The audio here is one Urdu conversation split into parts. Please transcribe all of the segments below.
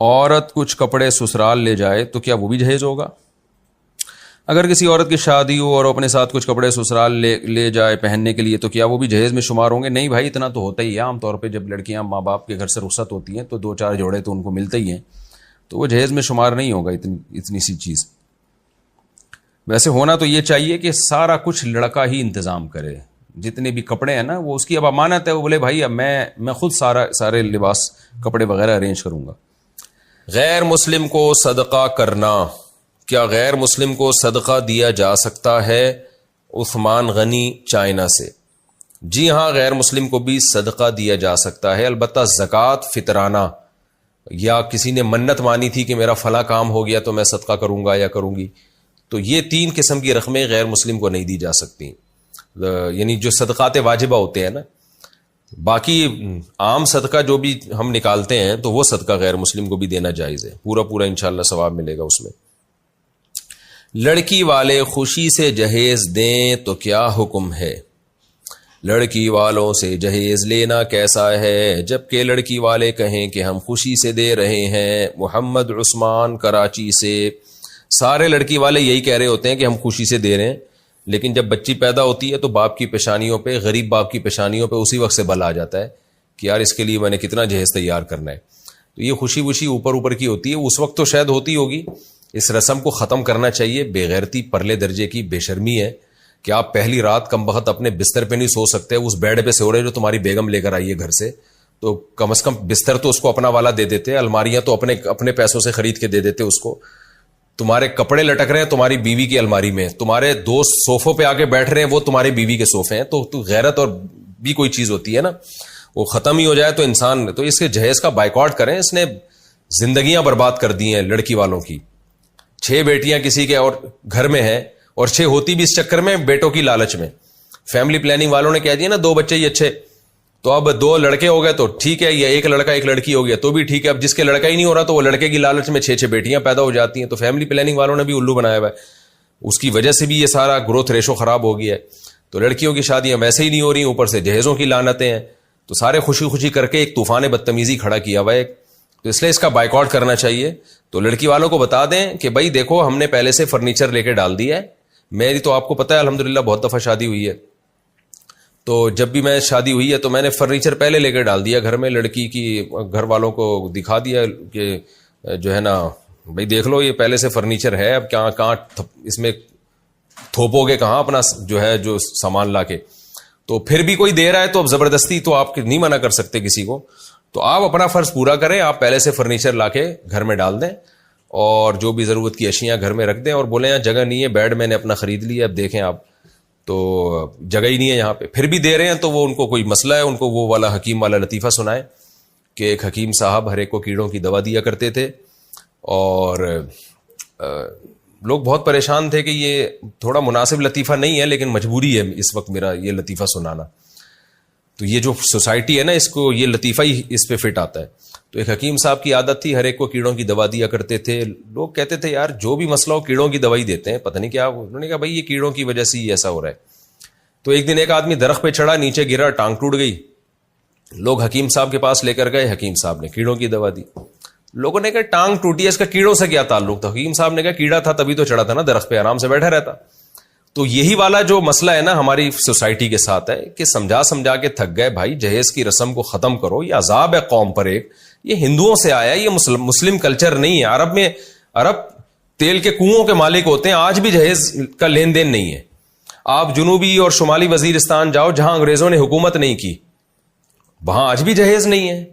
عورت کچھ کپڑے سسرال لے جائے تو کیا وہ بھی جہیز ہوگا؟ اگر کسی عورت کی شادی ہو اور اپنے ساتھ کچھ کپڑے سسرال لے جائے پہننے کے لیے تو کیا وہ بھی جہیز میں شمار ہوں گے؟ نہیں بھائی، اتنا تو ہوتا ہی ہے. عام طور پہ جب لڑکیاں ماں باپ کے گھر سے رخصت ہوتی ہیں تو 2-4 جوڑے تو ان کو ملتے ہی ہیں، تو وہ جہیز میں شمار نہیں ہوگا اتنی سی چیز. ویسے ہونا تو یہ چاہیے کہ سارا کچھ لڑکا ہی انتظام کرے. جتنے بھی کپڑے ہیں نا، وہ اس کی اب امانت ہے. وہ بولے بھائی اب میں خود سارے لباس کپڑے وغیرہ ارینج کروں گا. غیر مسلم کو صدقہ کرنا، کیا غیر مسلم کو صدقہ دیا جا سکتا ہے؟ عثمان غنی چائنا سے. جی ہاں، غیر مسلم کو بھی صدقہ دیا جا سکتا ہے، البتہ زکوٰۃ فطرانہ، یا کسی نے منت مانی تھی کہ میرا فلاں کام ہو گیا تو میں صدقہ کروں گا یا کروں گی، تو یہ 3 قسم کی رقمیں غیر مسلم کو نہیں دی جا سکتی. یعنی جو صدقات واجبہ ہوتے ہیں نا، باقی عام صدقہ جو بھی ہم نکالتے ہیں تو وہ صدقہ غیر مسلم کو بھی دینا جائز ہے، پورا انشاءاللہ ثواب ملے گا اس میں. لڑکی والے خوشی سے جہیز دیں تو کیا حکم ہے؟ لڑکی والوں سے جہیز لینا کیسا ہے جبکہ لڑکی والے کہیں کہ ہم خوشی سے دے رہے ہیں؟ محمد عثمان کراچی سے. سارے لڑکی والے یہی کہہ رہے ہوتے ہیں کہ ہم خوشی سے دے رہے ہیں، لیکن جب بچی پیدا ہوتی ہے تو باپ کی پیشانیوں پہ، غریب باپ کی پیشانیوں پہ اسی وقت سے بل آ جاتا ہے کہ یار اس کے لیے میں نے کتنا جہیز تیار کرنا ہے. تو یہ خوشی وشی اوپر کی ہوتی ہے، اس وقت تو شاید ہوتی ہوگی. اس رسم کو ختم کرنا چاہیے. بے غیرتی پرلے درجے کی بے شرمی ہے کہ آپ پہلی رات کم بخت اپنے بستر پہ نہیں سو سکتے، اس بیڈ پہ سو رہے جو تمہاری بیگم لے کر آئی ہے گھر سے، تو کم از کم بستر تو اس کو اپنا والا دے دیتے، الماریاں تو اپنے پیسوں سے خرید کے دے دیتے اس کو. تمہارے کپڑے لٹک رہے ہیں تمہاری بیوی کی الماری میں، تمہارے دوست صوفوں پہ آ کے بیٹھ رہے ہیں وہ تمہاری بیوی کے صوفے ہیں. تو غیرت اور بھی کوئی چیز ہوتی ہے نا، وہ ختم ہی ہو جائے تو انسان، تو اس کے جہیز کا بائیکاٹ کریں. اس نے زندگیاں برباد کر دی ہیں لڑکی والوں کی. 6 بیٹیاں کسی کے اور گھر میں ہیں، اور 6 ہوتی بھی اس چکر میں بیٹوں کی لالچ میں. فیملی پلاننگ والوں نے کہہ دیا نا 2 بچے ہی اچھے، تو اب 2 لڑکے ہو گئے تو ٹھیک ہے، یا 1 لڑکا 1 لڑکی ہو گیا تو بھی ٹھیک ہے. اب جس کے لڑکا ہی نہیں ہو رہا تو وہ لڑکے کی لالچ میں 6 بیٹیاں پیدا ہو جاتی ہیں. تو فیملی پلاننگ والوں نے بھی الو بنایا ہوا ہے، اس کی وجہ سے بھی یہ سارا گروتھ ریشو خراب ہو گیا ہے. تو لڑکیوں کی شادیاں ویسے ہی نہیں ہو رہی، اوپر سے جہیزوں کی لعنتیں ہیں. تو سارے خوشی کر کے ایک طوفان بدتمیزی کھڑا کیا ہوا ہے. تو اس لیے اس کا بائیکاٹ کرنا چاہیے. تو لڑکی والوں کو بتا دیں کہ بھائی دیکھو ہم نے پہلے سے فرنیچر لے کے ڈال دیا ہے. میری تو آپ کو پتہ ہے الحمدللہ بہت دفعہ شادی ہوئی ہے، تو جب بھی میں شادی ہوئی ہے تو میں نے فرنیچر پہلے لے کے ڈال دیا گھر میں. لڑکی کی گھر والوں کو دکھا دیا کہ جو ہے نا بھائی دیکھ لو یہ پہلے سے فرنیچر ہے، اب کہاں اس میں تھوپو گے کہاں اپنا جو سامان لا کے. تو پھر بھی کوئی دے رہا ہے تو اب زبردستی تو آپ نہیں منع کر سکتے کسی کو. تو آپ اپنا فرض پورا کریں، آپ پہلے سے فرنیچر لا کے گھر میں ڈال دیں اور جو بھی ضرورت کی اشیاء گھر میں رکھ دیں، اور بولیں یہاں جگہ نہیں ہے، بیڈ میں نے اپنا خرید لیا، اب دیکھیں آپ تو جگہ ہی نہیں ہے یہاں پہ. پھر بھی دے رہے ہیں تو وہ ان کو کوئی مسئلہ ہے، ان کو وہ والا حکیم والا لطیفہ سنائیں کہ ایک حکیم صاحب ہر ایک کو کیڑوں کی دوا دیا کرتے تھے، اور لوگ بہت پریشان تھے کہ یہ تھوڑا مناسب لطیفہ نہیں ہے لیکن مجبوری ہے اس وقت میرا یہ لطیفہ سنانا. تو یہ جو سوسائٹی ہے نا، اس کو یہ لطیفہ ہی اس پہ فٹ آتا ہے. تو ایک حکیم صاحب کی عادت تھی، ہر ایک کو کیڑوں کی دوا دیا کرتے تھے. لوگ کہتے تھے یار جو بھی مسئلہ ہو کیڑوں کی دوائی دیتے ہیں، پتہ نہیں کیا. انہوں نے کہا بھائی یہ کیڑوں کی وجہ سے ہی ایسا ہو رہا ہے. تو ایک دن ایک آدمی درخت پہ چڑھا، نیچے گرا، ٹانگ ٹوٹ گئی. لوگ حکیم صاحب کے پاس لے کر گئے، حکیم صاحب نے کیڑوں کی دوا دی. لوگوں نے کہا ٹانگ ٹوٹی ہے، اس کا کیڑوں سے کیا تعلق تھا؟ حکیم صاحب نے کہا کیڑا تھا تبھی تو چڑھا تھا نا درخت پہ، آرام سے بیٹھا رہتا. تو یہی والا جو مسئلہ ہے نا ہماری سوسائٹی کے ساتھ ہے کہ سمجھا کے تھک گئے. بھائی جہیز کی رسم کو ختم کرو، یہ عذاب ہے قوم پر. ایک یہ ہندوؤں سے آیا ہے، یہ مسلم کلچر نہیں ہے. عرب تیل کے کنووں کے مالک ہوتے ہیں، آج بھی جہیز کا لین دین نہیں ہے. آپ جنوبی اور شمالی وزیرستان جاؤ جہاں انگریزوں نے حکومت نہیں کی، وہاں آج بھی جہیز نہیں ہے.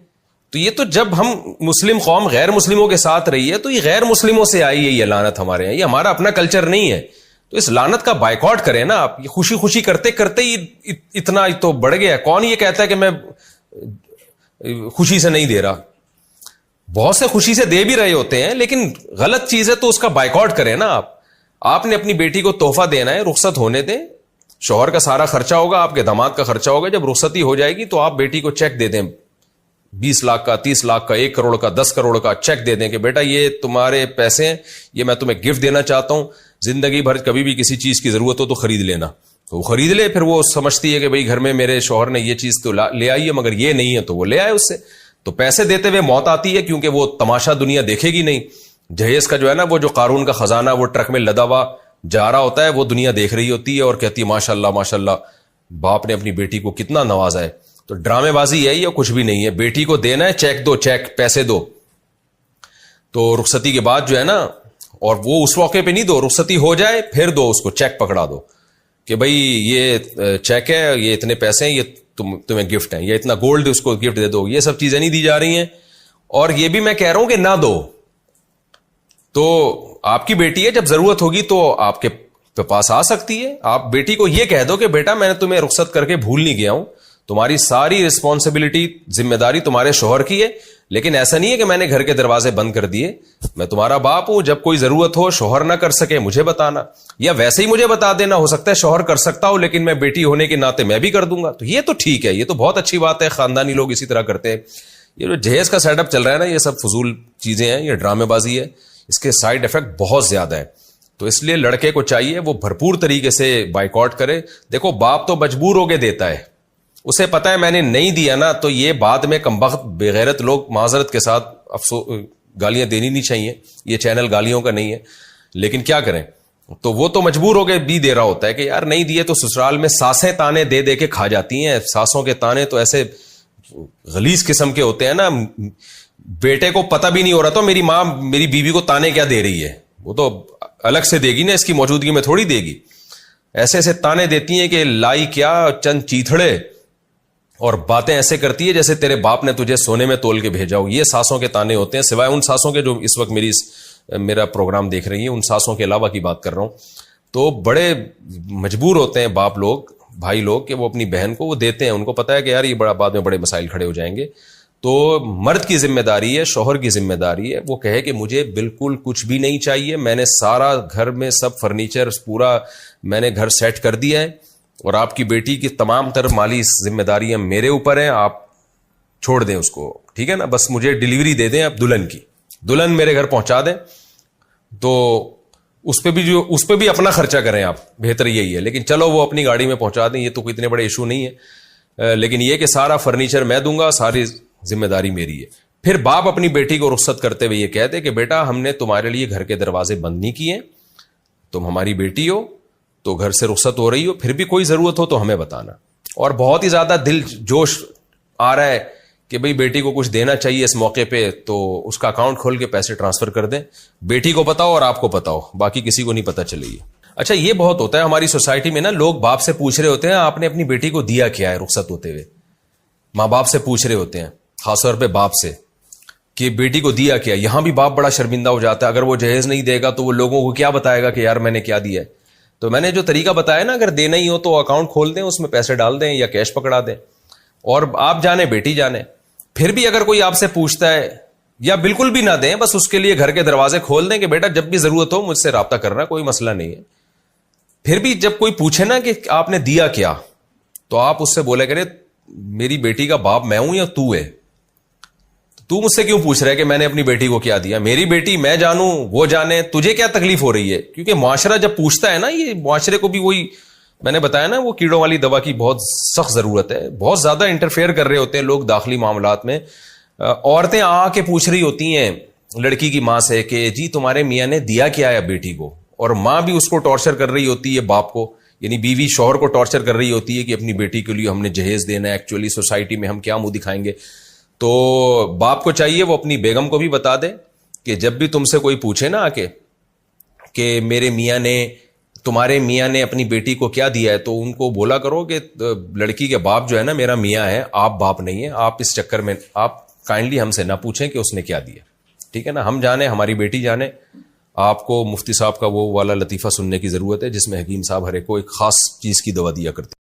تو یہ تو جب ہم مسلم قوم غیر مسلموں کے ساتھ رہی ہے تو یہ غیر مسلموں سے آئی ہے یہ لعنت ہمارے یہاں. یہ ہمارا اپنا کلچر نہیں ہے. تو اس لعنت کا بائیکاٹ کریں نا آپ. یہ خوشی کرتے ہی اتنا تو بڑھ گیا ہے. کون یہ کہتا ہے کہ میں خوشی سے نہیں دے رہا؟ بہت سے خوشی سے دے بھی رہے ہوتے ہیں، لیکن غلط چیز ہے تو اس کا بائیکاٹ کریں نا آپ. آپ نے اپنی بیٹی کو تحفہ دینا ہے، رخصت ہونے دیں. شوہر کا سارا خرچہ ہوگا، آپ کے داماد کا خرچہ ہوگا. جب رخصتی ہو جائے گی تو آپ بیٹی کو چیک دے دیں، 20 لاکھ کا، 30 لاکھ کا، 1 کروڑ کا، 10 کروڑ کا چیک دے دیں کہ بیٹا یہ تمہارے پیسے ہیں، یہ میں تمہیں گفٹ دینا چاہتا ہوں. زندگی بھر کبھی بھی کسی چیز کی ضرورت ہو تو خرید لینا. تو وہ خرید لے. پھر وہ سمجھتی ہے کہ بھئی گھر میں میرے شوہر نے یہ چیز تو لے آئی ہے مگر یہ نہیں ہے، تو وہ لے آئے اس سے. تو پیسے دیتے ہوئے موت آتی ہے کیونکہ وہ تماشا دنیا دیکھے گی نہیں. جہیز کا جو ہے نا وہ جو قارون کا خزانہ وہ ٹرک میں لدا ہوا جا رہا ہوتا ہے, وہ دنیا دیکھ رہی ہوتی ہے اور کہتی ہے ماشاء اللہ ماشاء اللہ باپ نے اپنی بیٹی کو کتنا نوازا ہے. تو ڈرامے بازی ہے یا کچھ بھی نہیں ہے. بیٹی کو دینا ہے, چیک دو, چیک پیسے دو. تو رخصتی کے بعد جو ہے نا, اور وہ اس موقع پہ نہیں دو, رخصتی ہو جائے پھر دو, اس کو چیک پکڑا دو کہ بھائی یہ چیک ہے, یہ اتنے پیسے ہیں, یہ تمہیں گفٹ ہیں, یا اتنا گولڈ اس کو گفٹ دے دو. یہ سب چیزیں نہیں دی جا رہی ہیں. اور یہ بھی میں کہہ رہا ہوں کہ نہ دو. تو آپ کی بیٹی ہے, جب ضرورت ہوگی تو آپ کے پاس آ سکتی ہے. آپ بیٹی کو یہ کہہ دو کہ بیٹا میں نے تمہیں رخصت کر کے بھول نہیں گیا ہوں, تمہاری ساری رسپانسبلٹی ذمہ داری تمہارے شوہر کی ہے, لیکن ایسا نہیں ہے کہ میں نے گھر کے دروازے بند کر دیے. میں تمہارا باپ ہوں, جب کوئی ضرورت ہو, شوہر نہ کر سکے مجھے بتانا, یا ویسے ہی مجھے بتا دینا. ہو سکتا ہے شوہر کر سکتا ہو لیکن میں بیٹی ہونے کے ناطے میں بھی کر دوں گا. تو یہ تو ٹھیک ہے, یہ تو بہت اچھی بات ہے, خاندانی لوگ اسی طرح کرتے ہیں. یہ جو جہیز کا سیٹ اپ چل رہا ہے نا, یہ سب فضول چیزیں ہیں, یہ ڈرامے بازی ہے, اس کے سائیڈ افیکٹ بہت زیادہ ہے. تو اس لیے لڑکے کو چاہیے وہ بھرپور طریقے سے بائیکاٹ کرے. دیکھو باپ تو مجبور ہو کے دیتا ہے, اسے پتا ہے میں نے نہیں دیا نا تو یہ بعد میں کمبخت بےغیرت لوگ معذرت کے ساتھ گالیاں دینی نہیں چاہیے, یہ چینل گالیوں کا نہیں ہے, لیکن کیا کریں. تو وہ تو مجبور ہو کے بھی دے رہا ہوتا ہے کہ یار نہیں دیے تو سسرال میں ساسیں تانے دے دے کے کھا جاتی ہیں. ساسوں کے تانے تو ایسے غلیظ قسم کے ہوتے ہیں نا, بیٹے کو پتہ بھی نہیں ہو رہا تو میری ماں میری بیوی کو تانے کیا دے رہی ہے, وہ تو الگ سے دے گی نا, اس کی موجودگی میں تھوڑی دے گی. ایسے ایسے تانے دیتی ہیں کہ لائی کیا چند چیتھڑے, اور باتیں ایسے کرتی ہے جیسے تیرے باپ نے تجھے سونے میں تول کے بھیجا ہو. یہ ساسوں کے تانے ہوتے ہیں, سوائے ان ساسوں کے جو اس وقت میرا پروگرام دیکھ رہی ہیں, ان ساسوں کے علاوہ کی بات کر رہا ہوں. تو بڑے مجبور ہوتے ہیں باپ لوگ, بھائی لوگ, کہ وہ اپنی بہن کو وہ دیتے ہیں. ان کو پتا ہے کہ یار یہ بڑا بعد میں بڑے مسائل کھڑے ہو جائیں گے. تو مرد کی ذمہ داری ہے, شوہر کی ذمہ داری ہے, وہ کہے کہ مجھے بالکل کچھ بھی نہیں چاہیے, میں نے سارا گھر میں سب فرنیچر پورا میں نے گھر سیٹ کر دیا ہے, اور آپ کی بیٹی کی تمام تر مالی ذمہ داریاں میرے اوپر ہیں, آپ چھوڑ دیں اس کو, ٹھیک ہے نا, بس مجھے ڈیلیوری دے دیں اب دلہن کی, دلہن میرے گھر پہنچا دیں. تو اس پہ بھی اپنا خرچہ کریں آپ, بہتر یہی ہے. لیکن چلو وہ اپنی گاڑی میں پہنچا دیں, یہ تو کوئی اتنے بڑے ایشو نہیں ہے, لیکن یہ کہ سارا فرنیچر میں دوں گا, ساری ذمہ داری میری ہے. پھر باپ اپنی بیٹی کو رخصت کرتے ہوئے یہ کہتے کہ بیٹا ہم نے تمہارے لیے گھر کے دروازے بند نہیں کیے, تم ہماری بیٹی ہو تو گھر سے رخصت ہو رہی ہو, پھر بھی کوئی ضرورت ہو تو ہمیں بتانا. اور بہت ہی زیادہ دل جوش آ رہا ہے کہ بھئی بیٹی کو کچھ دینا چاہیے اس موقع پہ, تو اس کا اکاؤنٹ کھول کے پیسے ٹرانسفر کر دیں. بیٹی کو پتا ہو اور آپ کو پتا ہو, باقی کسی کو نہیں پتا چلے گی. اچھا یہ بہت ہوتا ہے ہماری سوسائٹی میں نا, لوگ باپ سے پوچھ رہے ہوتے ہیں آپ نے اپنی بیٹی کو دیا کیا ہے رخصت ہوتے ہوئے. ماں باپ سے پوچھ رہے ہوتے ہیں, خاص طور پہ باپ سے, کہ بیٹی کو دیا کیا. یہاں بھی باپ بڑا شرمندہ ہو جاتا ہے, اگر وہ جہیز نہیں دے گا تو وہ لوگوں کو کیا بتائے گا کہ یار میں نے کیا دیا ہے. تو میں نے جو طریقہ بتایا نا, اگر دینا ہی ہو تو اکاؤنٹ کھول دیں, اس میں پیسے ڈال دیں یا کیش پکڑا دیں, اور آپ جانے بیٹی جانے. پھر بھی اگر کوئی آپ سے پوچھتا ہے, یا بالکل بھی نہ دیں, بس اس کے لیے گھر کے دروازے کھول دیں کہ بیٹا جب بھی ضرورت ہو مجھ سے رابطہ کرنا, کوئی مسئلہ نہیں ہے. پھر بھی جب کوئی پوچھے نا کہ آپ نے دیا کیا, تو آپ اس سے بولے کرے میری بیٹی کا باپ میں ہوں یا تو ہے, تو مجھ سے کیوں پوچھ رہا ہے کہ میں نے اپنی بیٹی کو کیا دیا. میری بیٹی میں جانوں وہ جانے, تجھے کیا تکلیف ہو رہی ہے. کیونکہ معاشرہ جب پوچھتا ہے نا, یہ معاشرے کو بھی وہی میں نے بتایا نا, وہ کیڑوں والی دوا کی بہت سخت ضرورت ہے. بہت زیادہ انٹرفیئر کر رہے ہوتے ہیں لوگ داخلی معاملات میں. عورتیں آ کے پوچھ رہی ہوتی ہیں لڑکی کی ماں سے کہ جی تمہارے میاں نے دیا کیا ہے بیٹی کو, اور ماں بھی اس کو ٹارچر کر رہی ہوتی ہے باپ کو, یعنی بیوی شوہر کو ٹارچر کر رہی ہوتی ہے کہ اپنی بیٹی کے لیے ہم نے جہیز دینا ہے, ایکچولی سوسائٹی میں ہم کیا منہ دکھائیں گے. تو باپ کو چاہیے وہ اپنی بیگم کو بھی بتا دے کہ جب بھی تم سے کوئی پوچھے نا آ کے کہ میرے میاں نے, تمہارے میاں نے اپنی بیٹی کو کیا دیا ہے, تو ان کو بولا کرو کہ لڑکی کے باپ جو ہے نا میرا میاں ہے, آپ باپ نہیں ہے. آپ اس چکر میں آپ کائنڈلی ہم سے نہ پوچھیں کہ اس نے کیا دیا, ٹھیک ہے نا, ہم جانے, ہماری بیٹی جانے. آپ کو مفتی صاحب کا وہ والا لطیفہ سننے کی ضرورت ہے جس میں حکیم صاحب ہر ایک کو ایک خاص چیز کی دوا دیا کرتے.